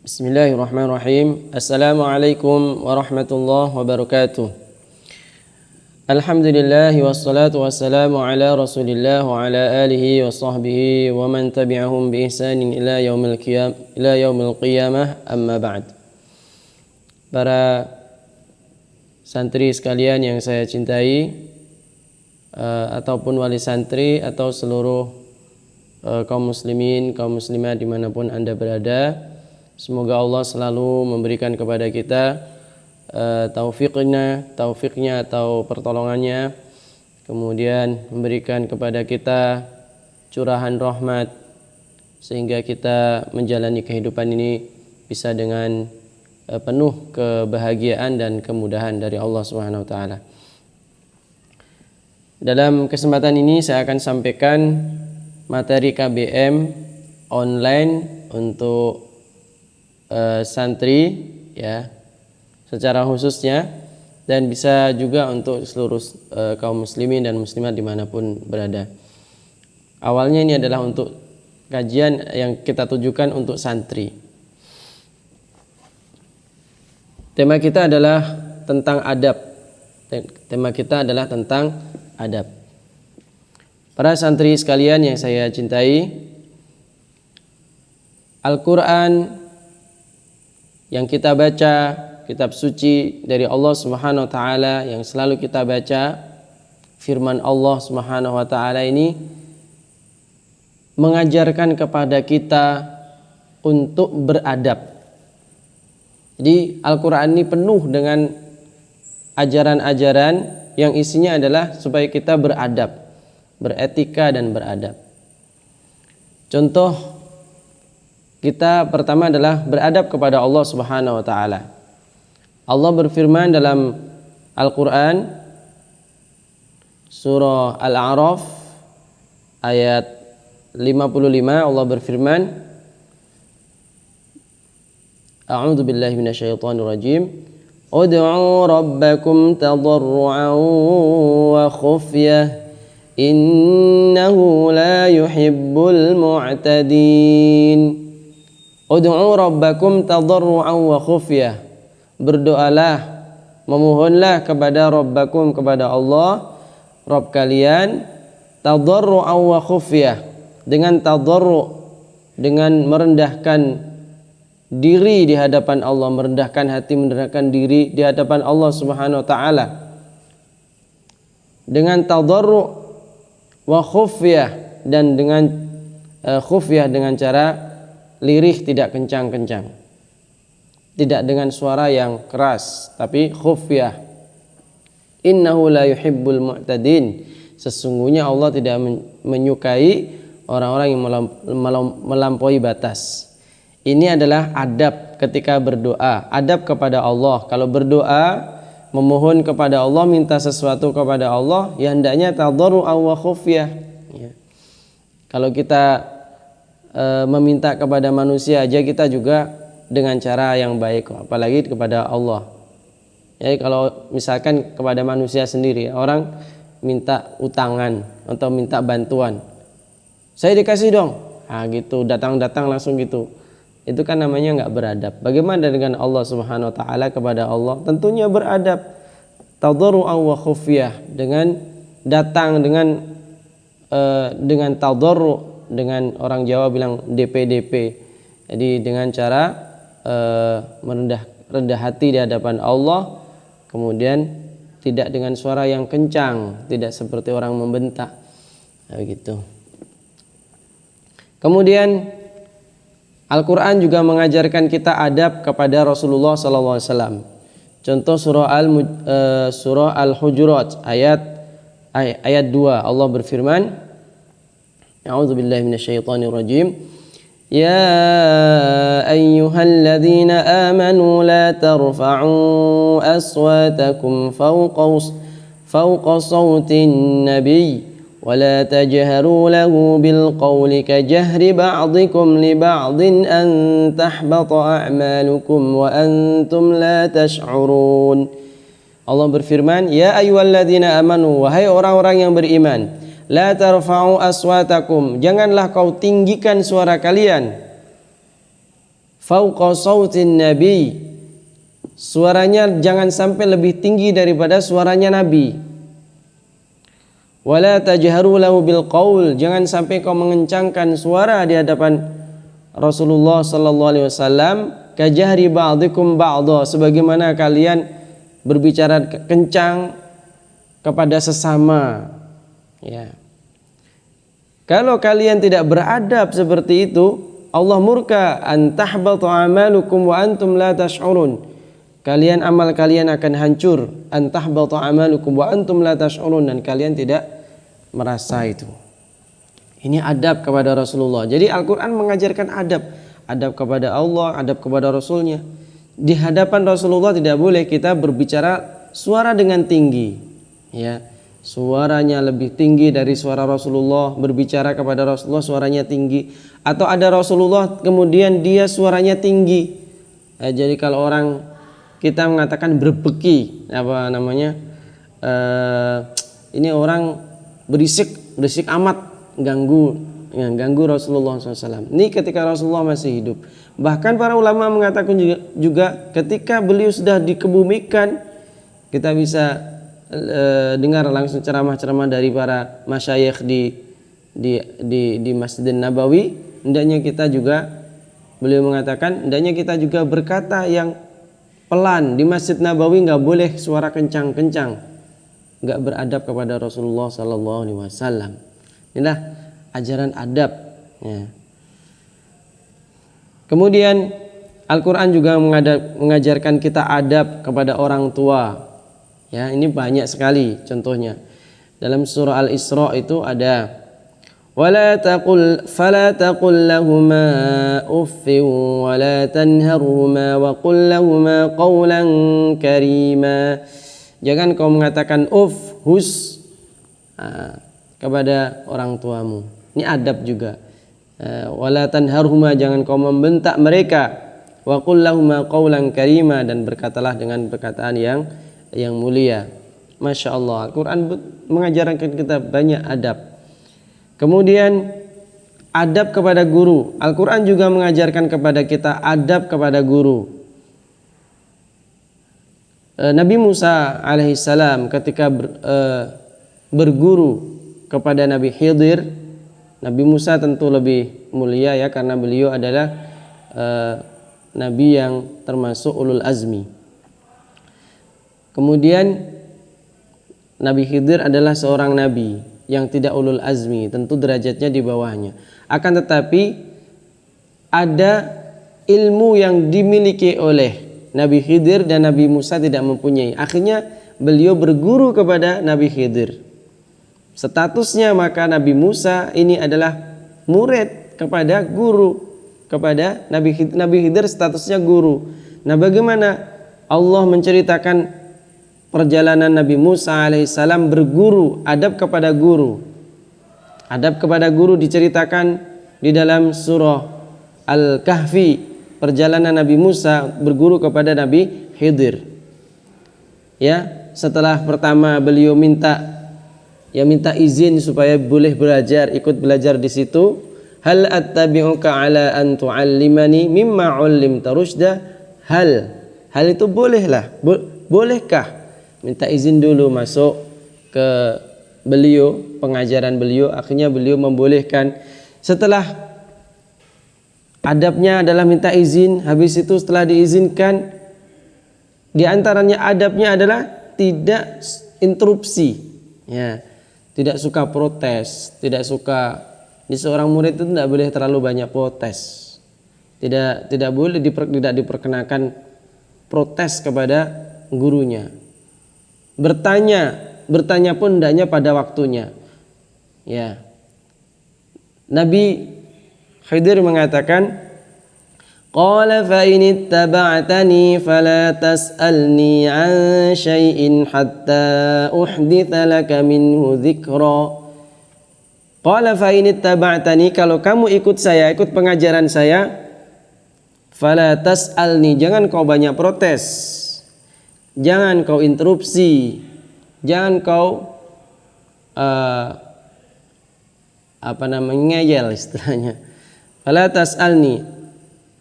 Bismillahirrahmanirrahim. Assalamualaikum warahmatullahi wabarakatuh. Alhamdulillah wassalatu wassalamu ala Rasulillah wa ala alihi wa sahbihi wa man tabi'ahum bi ihsanin ila yaumil qiyamah, amma ba'd. Para santri sekalian yang saya cintai, ataupun wali santri atau seluruh kaum muslimin, kaum muslimah dimanapun Anda berada, semoga Allah selalu memberikan kepada kita taufiknya atau pertolongannya, kemudian memberikan kepada kita curahan rahmat sehingga kita menjalani kehidupan ini bisa dengan penuh kebahagiaan dan kemudahan dari Allah Subhanahu wa taala. Dalam kesempatan ini saya akan sampaikan materi KBM online untuk santri ya secara khususnya, dan bisa juga untuk seluruh kaum muslimin dan muslimat dimanapun berada. Awalnya ini adalah untuk kajian yang kita tujukan untuk santri. Tema kita adalah tentang adab. Tema kita adalah tentang adab. Para santri sekalian yang saya cintai, Al-Quran yang kita baca, kitab suci dari Allah Subhanahu wa taala yang selalu kita baca, firman Allah Subhanahu wa taala ini mengajarkan kepada kita untuk beradab. Jadi Al-Qur'an ini penuh dengan ajaran-ajaran yang isinya adalah supaya kita beradab, beretika dan beradab. Contoh kita pertama adalah beradab kepada Allah Subhanahu wa taala. Allah berfirman dalam Al-Qur'an surah Al-A'raf ayat 55, Allah berfirman, A'udzu billahi minasyaitonir rajim. Ud'u rabbakum tadarruan wa khufyah innahu la yuhibbul mu'tadin. Ud'u rabbakum tadarruan wa khufyah. Berdoalah, memohonlah kepada rabbakum, kepada Allah Rabb kalian, tadarruan wa khufyah, dengan tadarru', dengan merendahkan diri di hadapan Allah, merendahkan hati, merendahkan diri di hadapan Allah Subhanahu wa taala. Dengan tadarru' wa khufyah, dan dengan khufyah dengan cara lirih, tidak kencang-kencang, tidak dengan suara yang keras, tapi khufyah. Innahu la yuhibbul mu'tadin. Sesungguhnya Allah tidak menyukai orang-orang yang melampaui batas. Ini adalah adab ketika berdoa, adab kepada Allah. Kalau berdoa, memohon kepada Allah, minta sesuatu kepada Allah, ya hendaknya tadarru'an wa khufyah ya. Kalau kita meminta kepada manusia aja, kita juga dengan cara yang baik, apalagi kepada Allah. Jadi kalau misalkan kepada manusia sendiri, orang minta utangan atau minta bantuan, saya dikasih dong, gitu, datang-datang langsung gitu, itu kan namanya nggak beradab. Bagaimana dengan Allah Subhanahu wa taala? Kepada Allah tentunya beradab, tadarru'an wa khufyah, dengan datang dengan tadarru', dengan orang Jawa bilang DP. Jadi dengan cara rendah hati di hadapan Allah, kemudian tidak dengan suara yang kencang, tidak seperti orang membentak, begitu. Kemudian Al-Quran juga mengajarkan kita adab kepada Rasulullah SAW. Contoh surah Al-Hujurat ayat 2, Allah berfirman, A'udzu billahi minasyaitonir rajim. Ya ayyuhalladzina amanu la tarfa'u aswatakum fawqa sawtin nabiy wa la tajharu lahu bil qawli kajahri ba'dikum li ba'din an tahbata a'malukum wa antum la tash'urun. Allah berfirman, ya ayyuhalladzina amanu, wahai orang-orang yang beriman, la tarfa'u aswatakum, janganlah kau tinggikan suara kalian, fauqa sautin nabi, suaranya jangan sampai lebih tinggi daripada suaranya Nabi. Wala tajharu lahu bil qaul, jangan sampai kau mengencangkan suara di hadapan Rasulullah sallallahu alaihi wasallam, kajahri ba'dikum ba'dha, sebagaimana kalian berbicara kencang kepada sesama. Ya. Kalau kalian tidak beradab seperti itu, Allah murka, an tahbatu amalukum wa antum la tash'urun. Amal kalian akan hancur, an tahbatu amalukum wa antum la tash'urun, dan kalian tidak merasa itu. Ini adab kepada Rasulullah. Jadi Al-Quran mengajarkan adab kepada Allah, adab kepada Rasulnya. Di hadapan Rasulullah tidak boleh kita berbicara suara dengan tinggi, ya, suaranya lebih tinggi dari suara Rasulullah, berbicara kepada Rasulullah suaranya tinggi, atau ada Rasulullah kemudian dia suaranya tinggi. Jadi kalau orang kita mengatakan berbeki, apa namanya, ini orang berisik amat, ganggu Rasulullah SAW. Ini ketika Rasulullah masih hidup. Bahkan para ulama mengatakan juga ketika beliau sudah dikebumikan, kita bisa dengar langsung ceramah-ceramah dari para masyayikh di Masjid Nabawi. Hendaknya kita juga, beliau mengatakan, hendaknya kita juga berkata yang pelan di Masjid Nabawi, nggak boleh suara kencang-kencang, nggak beradab kepada Rasulullah Sallallahu Alaihi Wasallam. Inilah ajaran adab. Ya. Kemudian Al-Quran juga mengajarkan kita adab kepada orang tua. Ya, ini banyak sekali contohnya. Dalam surah Al-Isra itu ada fala taqul lahuma uffin wa la tanharhuma wa qul lahuma qawlan karima. Jangan kau mengatakan hus kepada orang tuamu. Ini adab juga. Wala tanharhuma, jangan kau membentak mereka. Wa qul lahuma qawlan karima, dan berkatalah dengan perkataan yang mulia. Masya Allah, Al-Quran mengajarkan kita banyak adab. Kemudian adab kepada guru. Al-Quran juga mengajarkan kepada kita adab kepada guru. Nabi Musa alaihissalam ketika berguru kepada Nabi Khidir, Nabi Musa tentu lebih mulia, ya, karena beliau adalah nabi yang termasuk ulul azmi. Kemudian Nabi Khidir adalah seorang nabi yang tidak ulul azmi, tentu derajatnya di bawahnya. Akan tetapi ada ilmu yang dimiliki oleh Nabi Khidir dan Nabi Musa tidak mempunyai. Akhirnya beliau berguru kepada Nabi Khidir. Statusnya maka Nabi Musa ini adalah murid kepada guru, kepada Nabi Khidir statusnya guru. Nah, bagaimana Allah menceritakan perjalanan Nabi Musa alaihissalam berguru, adab kepada guru. Adab kepada guru diceritakan di dalam surah Al-Kahfi, perjalanan Nabi Musa berguru kepada Nabi Khidir. Ya, setelah pertama beliau minta izin supaya boleh belajar, ikut belajar di situ. Hal attabi'uka ala an tu'allimani mimma 'ullimta rusyda. Hal itu bolehlah, bolehkah? Minta izin dulu masuk ke beliau, pengajaran beliau. Akhirnya beliau membolehkan. Setelah adabnya adalah minta izin, habis itu setelah diizinkan, di antaranya adabnya adalah tidak interupsi, ya, tidak suka protes, tidak suka. Di seorang murid itu tidak boleh terlalu banyak protes, tidak boleh tidak diperkenakan protes kepada gurunya. Bertanya pun hendaknya pada waktunya. Ya. Nabi Khidir mengatakan, qala fa in ittaba'tani fala tas'alni 'an syai'in hatta uhditsa laka minhu dzikra. Qala fa in ittaba'tani, kalau kamu ikut saya, ikut pengajaran saya, fala tas'alni, jangan kau banyak protes, jangan kau interupsi, jangan kau ngeyel istilahnya. Fala tas'alni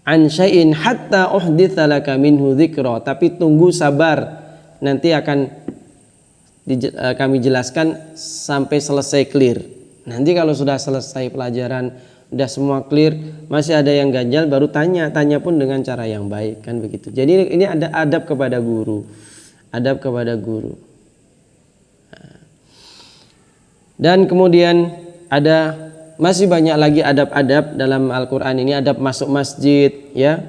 an syai'in hatta uhditsa laka minhu dzikra, tapi tunggu sabar, nanti akan kami jelaskan sampai selesai clear. Nanti kalau sudah selesai pelajaran, udah semua clear, masih ada yang ganjal, baru tanya pun dengan cara yang baik, kan begitu. Jadi ini ada adab kepada guru. Dan kemudian ada masih banyak lagi adab-adab dalam Al-Quran ini. Adab masuk masjid, ya.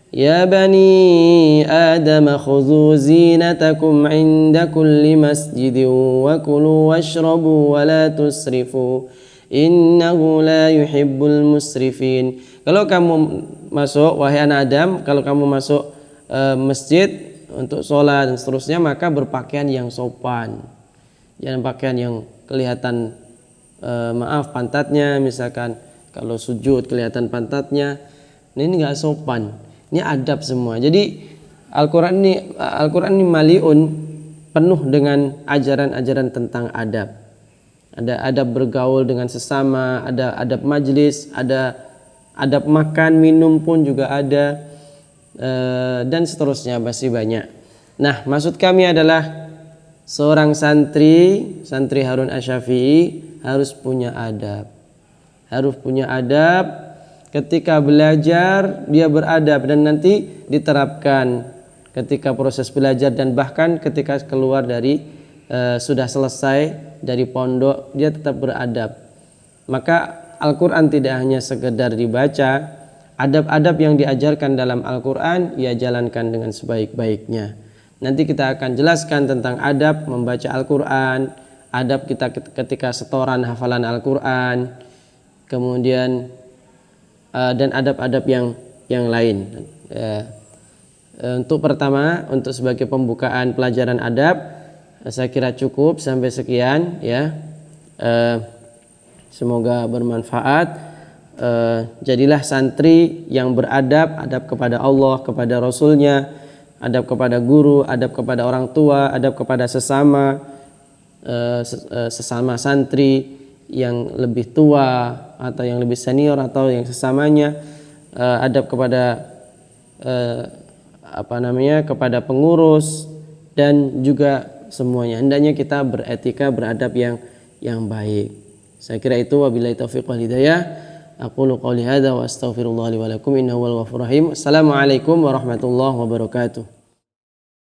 Ya bani Adam khudhu zinatakum inda kulli masjidin wa kulu washrabu wa la tusrifu innahu la yuhibbul musrifin. Kalau kamu masuk, wahai anak Adam, kalau kamu masuk masjid untuk sholat dan seterusnya, maka berpakaian yang sopan. Jangan pakaian yang kelihatan pantatnya, misalkan kalau sujud kelihatan pantatnya, ini enggak sopan. Ini adab semua. Jadi Al-Quran ini maliun, penuh dengan ajaran-ajaran tentang adab. Ada adab bergaul dengan sesama, ada adab majlis, ada adab makan minum pun juga ada, dan seterusnya masih banyak. Nah, maksud kami adalah seorang santri Harun Asy-Syafi'i harus punya adab. Ketika belajar dia beradab, dan nanti diterapkan ketika proses belajar, dan bahkan ketika keluar dari sudah selesai dari pondok, dia tetap beradab. Maka Al-Quran tidak hanya sekedar dibaca, adab-adab yang diajarkan dalam Al-Quran ia jalankan dengan sebaik-baiknya. Nanti kita akan jelaskan tentang adab membaca Al-Quran, adab kita ketika setoran hafalan Al-Quran, kemudian dan adab-adab yang lain. Untuk pertama, untuk sebagai pembukaan pelajaran adab, saya kira cukup sampai sekian, ya. Semoga bermanfaat. Jadilah santri yang beradab, adab kepada Allah, kepada Rasulnya, adab kepada guru, adab kepada orang tua, adab kepada sesama santri yang lebih tua atau yang lebih senior atau yang sesamanya, adab kepada kepada pengurus, dan juga semuanya. Hendaknya kita beretika, beradab yang baik. Saya kira itu. Wabillahi taufiq wal hidayah. Aqulu qouli hadza wa astaghfirullah li wa lakum innahu wal ghafurur rahim. Assalamualaikum warahmatullahi wabarakatuh.